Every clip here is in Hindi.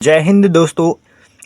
जय हिंद दोस्तों।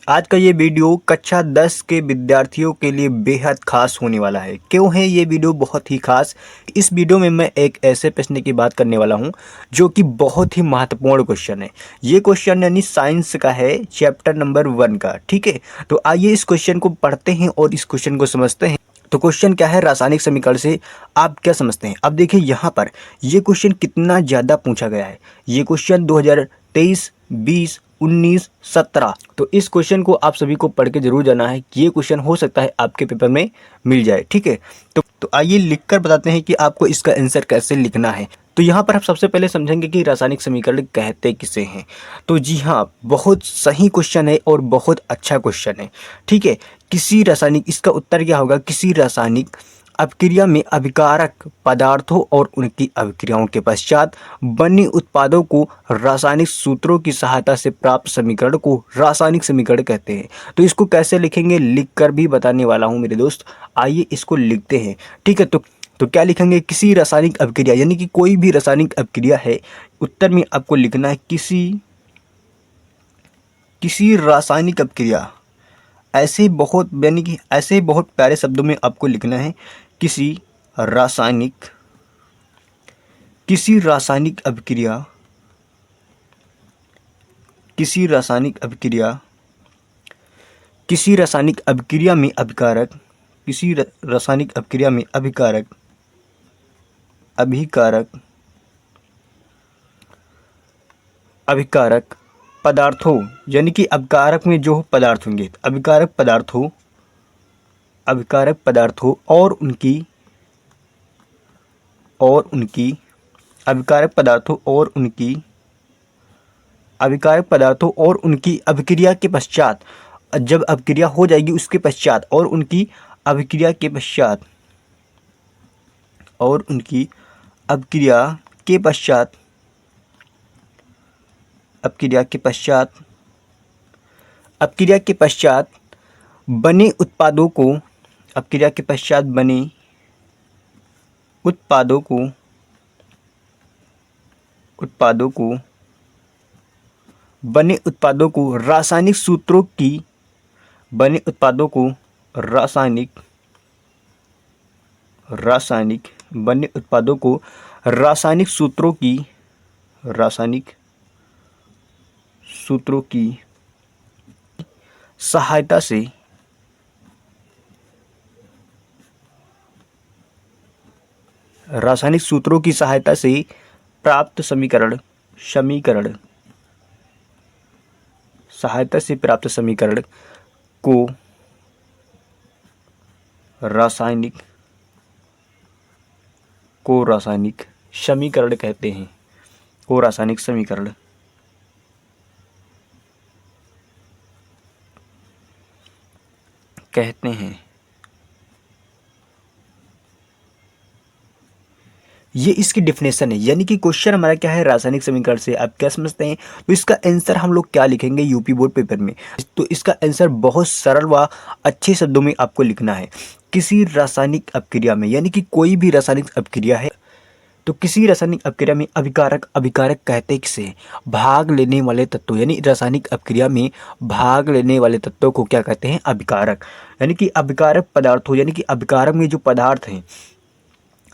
आज का ये वीडियो कक्षा 10 के विद्यार्थियों के लिए बेहद खास होने वाला है। क्यों है ये वीडियो बहुत ही खास? इस वीडियो में मैं एक ऐसे प्रश्न की बात करने वाला हूँ जो कि बहुत ही महत्वपूर्ण क्वेश्चन है। ये क्वेश्चन यानी साइंस का है, चैप्टर नंबर 1 का। ठीक है, तो आइए इस क्वेश्चन को पढ़ते हैं और इस क्वेश्चन को समझते हैं। तो क्वेश्चन क्या है, रासायनिक समीकरण से आप क्या समझते हैं? अब देखिए यहाँ पर ये क्वेश्चन कितना ज़्यादा पूछा गया है। ये क्वेश्चन 2023, 20, 19, 17। तो इस क्वेश्चन को आप सभी को पढ़ के जरूर जाना है कि ये क्वेश्चन हो सकता है आपके पेपर में मिल जाए। ठीक है, तो आइए लिखकर बताते हैं कि आपको इसका आंसर कैसे लिखना है। तो यहाँ पर हम सबसे पहले समझेंगे कि रासायनिक समीकरण कहते किसे हैं। तो जी हाँ, बहुत सही क्वेश्चन है और बहुत अच्छा क्वेश्चन है। ठीक है, किसी रासायनिक, इसका उत्तर क्या होगा? किसी रासायनिक अभिक्रिया में अभिकारक पदार्थों और उनकी अभिक्रियाओं के पश्चात बने उत्पादों को रासायनिक सूत्रों की सहायता से प्राप्त समीकरण को रासायनिक समीकरण कहते हैं। तो इसको कैसे लिखेंगे, लिखकर भी बताने वाला हूं मेरे दोस्त। आइए इसको लिखते हैं। ठीक है, तो क्या लिखेंगे? किसी रासायनिक अभिक्रिया, यानी कि कोई भी रासायनिक अभिक्रिया है। उत्तर में आपको लिखना है किसी रासायनिक अभिक्रिया। ऐसे बहुत, यानी कि ऐसे बहुत प्यारे शब्दों में आपको लिखना है किसी रासायनिक किसी रासायनिक अभिक्रिया किसी रासायनिक अभिक्रिया किसी रासायनिक अभिक्रिया में अभिकारक किसी रासायनिक अभिक्रिया में अभिकारक अभिकारक अभिकारक पदार्थों, यानी कि अभिकारक में जो पदार्थ होंगे, अभिकारक पदार्थों और उनकी अभिक्रिया के पश्चात, जब अभिक्रिया हो जाएगी उसके पश्चात, और उनकी अभिक्रिया के पश्चात अभिक्रिया के पश्चात अभिक्रिया के पश्चात बने उत्पादों को अभिक्रिया के पश्चात बने उत्पादों को उत्पादों को बने उत्पादों को रासायनिक सूत्रों की बने उत्पादों को रासायनिक रासायनिक बने उत्पादों को रासायनिक सूत्रों की सहायता से रासायनिक सूत्रों की सहायता से प्राप्त समीकरण को रासायनिक समीकरण कहते हैं। को रासायनिक समीकरण कहते हैं। ये इसकी डिफिनेशन है, यानी कि क्वेश्चन हमारा क्या है, रासायनिक समीकरण से आप क्या समझते हैं। तो इसका आंसर हम लोग क्या लिखेंगे यूपी बोर्ड पेपर में? तो इसका आंसर बहुत सरल व अच्छे शब्दों में आपको लिखना है। किसी रासायनिक अभिक्रिया में, यानी कि कोई भी रासायनिक अभिक्रिया है, तो किसी रासायनिक अभिक्रिया में अभिकारक कहते किसे? भाग लेने वाले तत्व, यानी रासायनिक अभिक्रिया में भाग लेने वाले तत्वों को क्या कहते हैं? अभिकारक। यानी कि अभिकारक पदार्थों, यानी कि अभिकारक में जो पदार्थ हैं,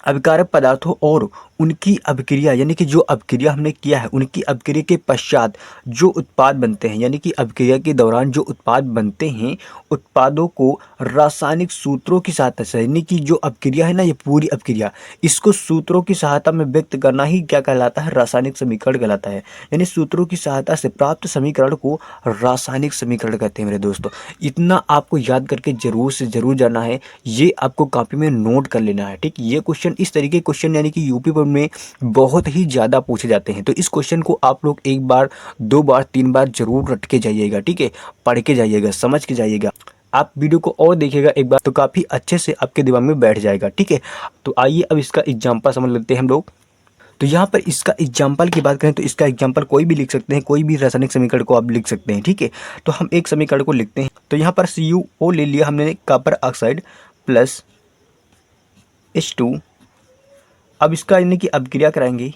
अभिकारक पदार्थों और उनकी अभिक्रिया, यानी कि जो अभिक्रिया हमने किया है उनकी अभिक्रिया के पश्चात जो उत्पाद बनते हैं, यानी कि अभिक्रिया के दौरान जो उत्पाद बनते हैं, उत्पादों को रासायनिक सूत्रों की सहायता से, यानी कि जो अभिक्रिया है ना, ये पूरी अभिक्रिया, इसको सूत्रों की सहायता में व्यक्त करना ही क्या कहलाता है? रासायनिक समीकरण कहलाता है। यानी सूत्रों की सहायता से प्राप्त समीकरण को रासायनिक समीकरण कहते हैं मेरे दोस्तों। इतना आपको याद करके जरूर से जरूर जाना है, ये आपको कॉपी में नोट कर लेना है। ठीक, ये क्वेश्चन, इस तरीके के क्वेश्चन यानी कि यूपी बोर्ड में बहुत ही ज़्यादा पूछे जाते हैं। तो इस क्वेश्चन को आप लोग एक बार, 2 बार, 3 बार जरूर रट के जाइएगा। ठीक है, पढ़ के जाइएगा, समझ के जाइएगा। आप वीडियो को और देखिएगा एक बार तो काफ़ी अच्छे से आपके दिमाग में बैठ जाएगा। ठीक है, तो आइए अब इसका एग्जाम्पल समझ लेते हैं हम लोग। तो यहाँ पर इसका एग्जाम्पल की बात करें तो इसका एग्जाम्पल कोई भी लिख सकते हैं, कोई भी रासायनिक समीकरण को आप लिख सकते हैं। ठीक है, तो हम एक समीकरण को लिखते हैं। तो यहाँ पर CuO ले लिया हमने, कॉपर ऑक्साइड प्लस H2। अब इसका यानी कि अभिक्रिया कराएंगे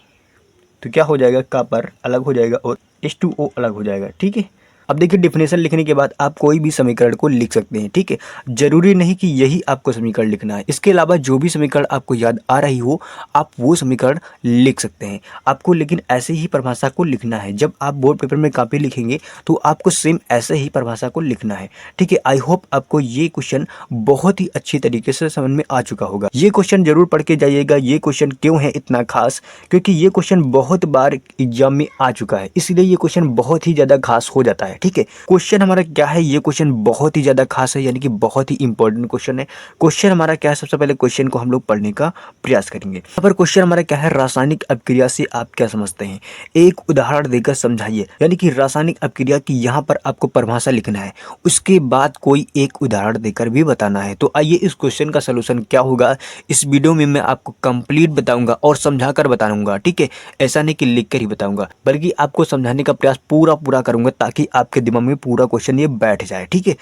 तो क्या हो जाएगा? कॉपर अलग हो जाएगा और H2O अलग हो जाएगा। ठीक है, अब देखिए डेफिनेशन लिखने के बाद आप कोई भी समीकरण को लिख सकते हैं, ठीक है। जरूरी नहीं कि यही आपको समीकरण लिखना है, इसके अलावा जो भी समीकरण आपको याद आ रही हो आप वो समीकरण लिख सकते हैं। आपको लेकिन ऐसे ही परिभाषा को लिखना है। जब आप बोर्ड पेपर में कॉपी लिखेंगे तो आपको सेम ऐसे ही परिभाषा को लिखना है, ठीक है। आई होप आपको ये क्वेश्चन बहुत ही अच्छी तरीके से समझ में आ चुका होगा। ये क्वेश्चन जरूर पढ़ के जाइएगा। ये क्वेश्चन क्यों है इतना खास, क्योंकि ये क्वेश्चन बहुत बार एग्जाम में आ चुका है, इसलिए ये क्वेश्चन बहुत ही ज़्यादा खास हो जाता है, ठीक है। क्वेश्चन हमारा क्या है, ये क्वेश्चन बहुत ही ज़्यादा खास है, यानी कि बहुत ही इंपॉर्टेंट क्वेश्चन है। क्वेश्चन हमारा क्या है, सबसे पहले क्वेश्चन को हम लोग पढ़ने का प्रयास करेंगे। यहाँ पर क्वेश्चन हमारा क्या है, रासायनिक अपक्रिया से आप क्या समझते हैं, एक उदाहरण देकर समझाइए। यानी कि रासायनिक अपक्रिया की यहाँ पर आपको परिभाषा लिखना है, उसके बाद कोई एक उदाहरण देकर भी बताना है। तो आइए इस क्वेश्चन का सलूशन क्या होगा इस वीडियो में मैं आपको कंप्लीट बताऊंगा और समझा कर बताऊंगा, ठीक है। ऐसा नहीं कि लिख कर ही बताऊंगा, बल्कि आपको समझाने का प्रयास पूरा करूंगा ताकि आपके दिमाग में पूरा क्वेश्चन ये बैठ जाए, ठीक है।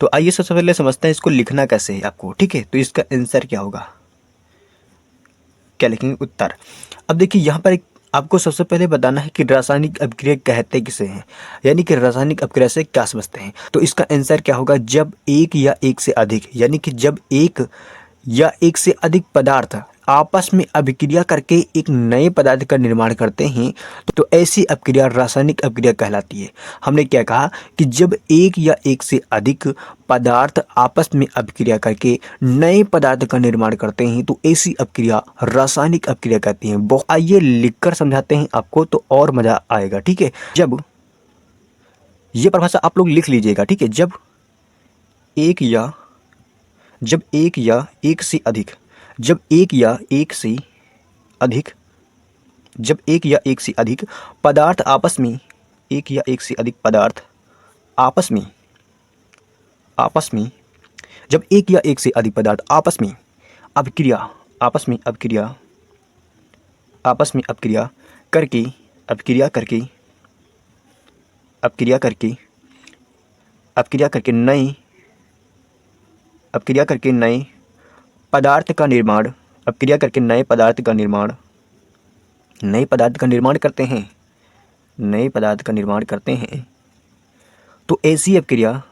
तो आइए सबसे पहले समझते हैं इसको लिखना कैसे है आपको, ठीक है। तो इसका आंसर क्या होगा, क्या लिखेंगे, उत्तर। अब देखिए यहाँ पर आपको सबसे पहले बताना है कि रासायनिक अपक्रिया कहते किसे हैं, यानी कि रासायनिक अपक्रिया से क्या समझते हैं। तो इसका आंसर क्या होगा, जब एक या एक से अधिक, यानी कि जब एक या एक से अधिक पदार्थ आपस में अभिक्रिया करके एक नए पदार्थ का निर्माण करते हैं तो ऐसी अपक्रिया रासायनिक अपक्रिया कहलाती है। हमने क्या कहा कि जब एक या एक से अधिक पदार्थ आपस में अपक्रिया करके नए पदार्थ का निर्माण करते हैं तो ऐसी अपक्रिया रासायनिक अपक्रिया कहती हैं। आइए लिखकर समझाते हैं आपको तो और मजा आएगा, ठीक है। जब ये परिभाषा आप लोग लिख लीजिएगा, ठीक है। जब एक या एक से अधिक, जब एक या एक से अधिक, जब एक या एक से अधिक पदार्थ आपस में, एक या एक से अधिक पदार्थ आपस में, जब एक या एक से अधिक पदार्थ आपस में अपक्रिया, करके, अपक्रिया करके नए पदार्थ का निर्माण, नए पदार्थ का निर्माण करते हैं, तो ऐसी अपक्रिया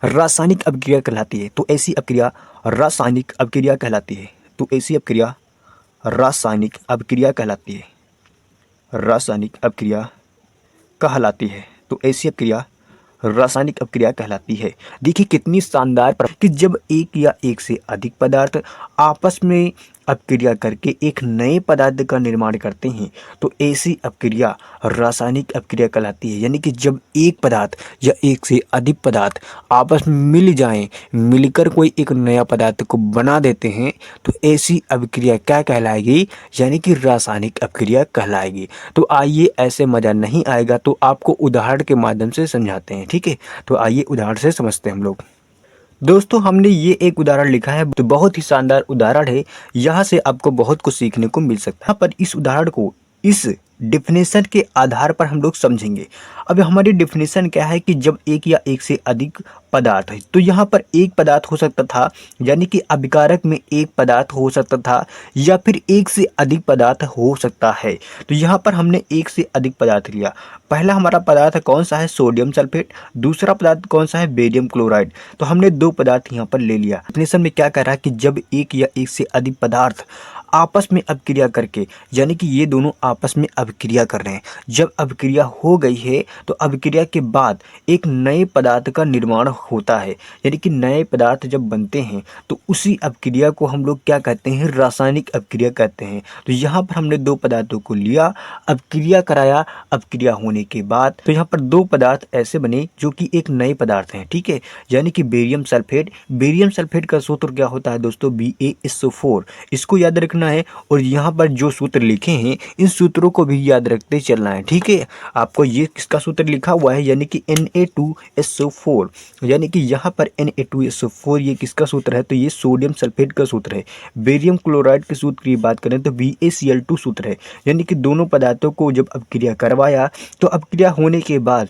रासायनिक अपक्रिया कहलाती है। तो ऐसी अपक्रिया रासायनिक अपक्रिया कहलाती है। देखिए कितनी शानदार कि जब एक या एक से अधिक पदार्थ आपस में अपक्रिया करके एक नए पदार्थ का निर्माण करते हैं तो ऐसी अपक्रिया रासायनिक अपक्रिया कहलाती है। यानी कि जब एक पदार्थ या एक से अधिक पदार्थ आपस में मिल जाएं, मिलकर कोई एक नया पदार्थ को बना देते हैं तो ऐसी अपक्रिया क्या कहलाएगी, यानी कि रासायनिक अपक्रिया कहलाएगी। तो आइए, ऐसे मज़ा नहीं आएगा तो आपको उदाहरण के माध्यम से समझाते हैं, ठीक है। तो आइए उदाहरण से समझते हैं हम लोग। दोस्तों हमने ये एक उदाहरण लिखा है, तो बहुत ही शानदार उदाहरण है, यहाँ से आपको बहुत कुछ सीखने को मिल सकता है। यहाँ पर इस उदाहरण को इस डेफिनेशन के आधार पर हम लोग समझेंगे। अब हमारी डेफिनेशन क्या है कि जब एक या एक से अधिक पदार्थ है, तो यहाँ पर एक पदार्थ हो सकता था, यानी कि अभिकारक में एक पदार्थ हो सकता था या फिर एक से अधिक पदार्थ हो सकता है। तो यहाँ पर हमने एक से अधिक पदार्थ लिया। पहला हमारा पदार्थ कौन सा है, सोडियम सल्फेट। दूसरा पदार्थ कौन सा है, बेरियम क्लोराइड। तो हमने दो पदार्थ यहाँ पर ले लिया। डेफिनेशन में क्या कह रहा है कि जब एक या एक से अधिक पदार्थ आपस में अपक्रिया करके, यानी कि ये दोनों आपस में अपक्रिया कर रहे हैं, जब अपक्रिया हो गई है तो अपक्रिया के बाद एक नए पदार्थ का निर्माण होता है। यानी कि नए पदार्थ जब बनते हैं तो उसी अपक्रिया को हम लोग क्या कहते हैं, रासायनिक अपक्रिया कहते हैं। तो यहाँ पर हमने दो पदार्थों को लिया, अपक्रिया कराया, अपक्रिया होने के बाद तो यहाँ पर दो पदार्थ ऐसे बने जो कि एक नए पदार्थ हैं, ठीक है। यानी कि बेरियम सल्फेट। बेरियम सल्फेट का सूत्र क्या होता है दोस्तों, BaSO4। इसको याद रखना है और यहाँ पर जो सूत्र लिखे हैं इन सूत्रों को भी याद रखते चलना है, ठीक है। आपको ये किसका सूत्र लिखा हुआ है, यानी कि Na2SO4, यानी कि यहाँ पर Na2SO4 ये किसका सूत्र है, तो ये सोडियम सल्फेट का सूत्र है। बेरियम क्लोराइड के सूत्र की बात करें तो BaCl2 सूत्र है। यानी कि दोनों पदार्थों को जब अपक्रिया करवाया तो अपक्रिया होने के बाद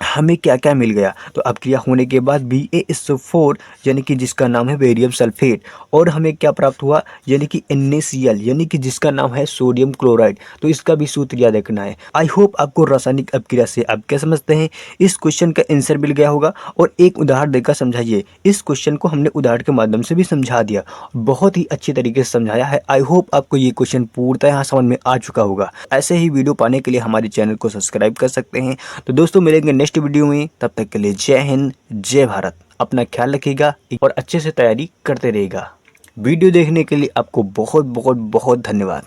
हमें क्या क्या मिल गया। तो अपक्रिया होने के बाद BaSO4 यानी कि जिसका नाम है बेरियम सल्फेट, और हमें क्या प्राप्त हुआ यानी कि NaCl यानी कि जिसका नाम है सोडियम क्लोराइड। तो इसका भी सूत्र याद रखना है। आई होप आपको रासायनिक अपक्रिया से आप क्या समझते हैं इस क्वेश्चन का आंसर मिल गया होगा। और एक उदाहरण देकर समझाइए। इस क्वेश्चन को हमने उदाहरण के माध्यम से भी समझा दिया, बहुत ही अच्छी तरीके से समझाया है। आई होप आपको ये क्वेश्चन पूर्णतः यहाँ समझ में आ चुका होगा। ऐसे ही वीडियो पाने के लिए हमारे चैनल को सब्सक्राइब कर सकते हैं। तो दोस्तों मिलेंगे नेक्स्ट वीडियो में, तब तक के लिए जय हिंद जय भारत। अपना ख्याल रखिएगा और अच्छे से तैयारी करते रहिएगा। वीडियो देखने के लिए आपको बहुत बहुत बहुत धन्यवाद।